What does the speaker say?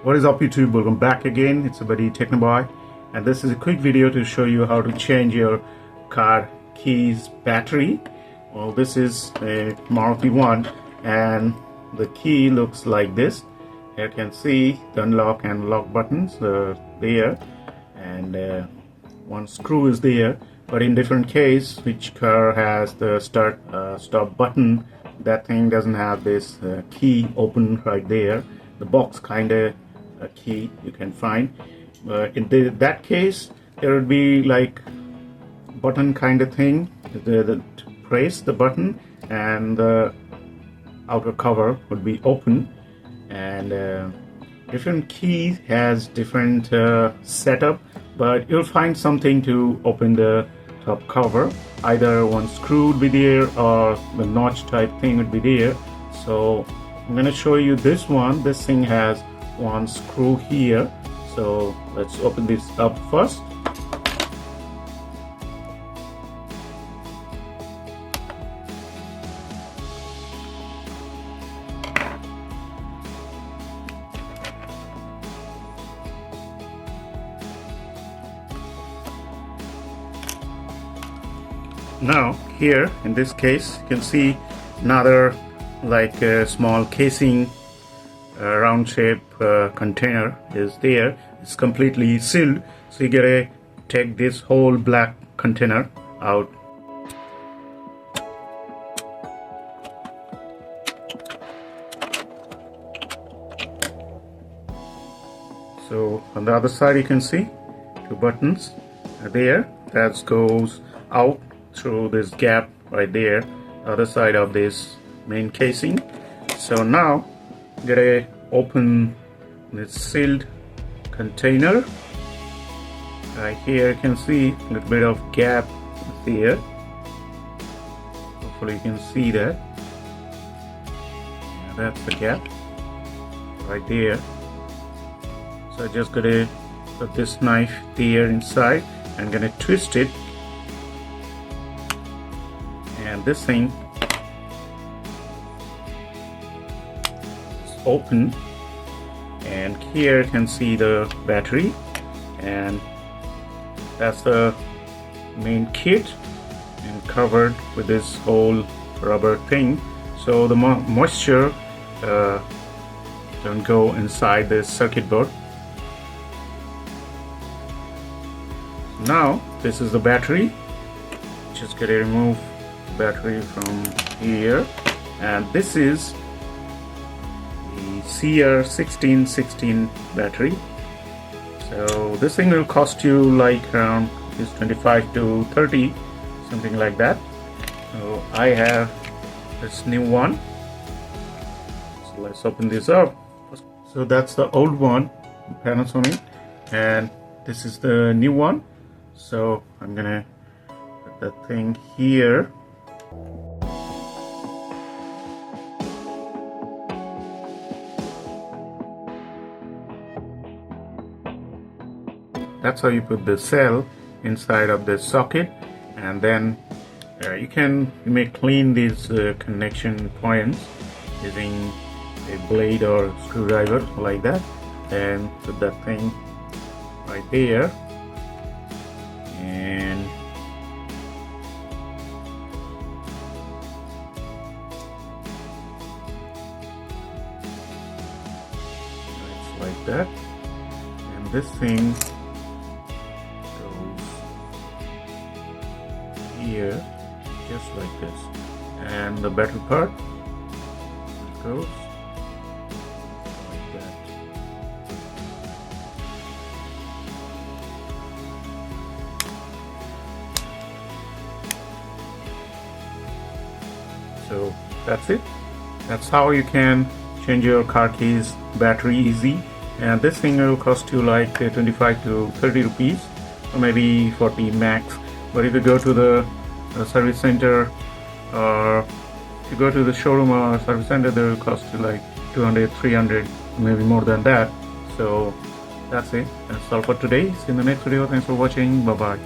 What is up, YouTube? Welcome back again. It's a buddy Technoboy, and this is a quick video to show you how to change your car keys battery. Well, this is a Maruti one, and the key looks like this. Here you can see the unlock and lock buttons there, and one screw is there. But in different case, which car has the start stop button, that thing doesn't have this key open right there. The box kind of a key you can find. In that case, there would be like button kind of thing. To press the button, and the outer cover would be open. And different keys has different setup, but you'll find something to open the top cover. Either one screw would be there, or the notch type thing would be there. So I'm going to show you this one. This thing has one screw here, so let's open this up first. Now here in this case you can see another like a small casing round shape container is there. It's completely sealed, so you gotta take this whole black container out. So on the other side you can see two buttons are there that goes out through this gap right there, other side of this main casing. So now I'm gonna open this sealed container. Right here you can see a little bit of gap there. Hopefully you can see that. Yeah, that's the gap right there. So I just gotta put this knife there inside and gonna twist it, and this thing is open, and here you can see the battery, and that's the main kit, and covered with this whole rubber thing, so the moisture don't go inside this circuit board. Now this is the battery. Just gotta remove the battery from here, and this is the CR1616 battery. So this thing will cost you like around 25 to 30, something like that. So I have this new one, so let's open this up. So that's the old one, Panasonic, and this is the new one. So I'm gonna put that thing here. That's how you put the cell inside of the socket, and then you may clean these connection points using a blade or screwdriver like that, and put that thing right there. And it's like that, and this thing goes here just like this, and the battery part goes like that. So that's it. That's how you can change your car keys battery easy, and this thing will cost you like 25 to 30 rupees, or maybe 40 max. But if you go to the service center, or if you go to the showroom or service center, they will cost you like 200, 300, maybe more than that. So that's it. That's all for today. See you in the next video. Thanks for watching. Bye bye.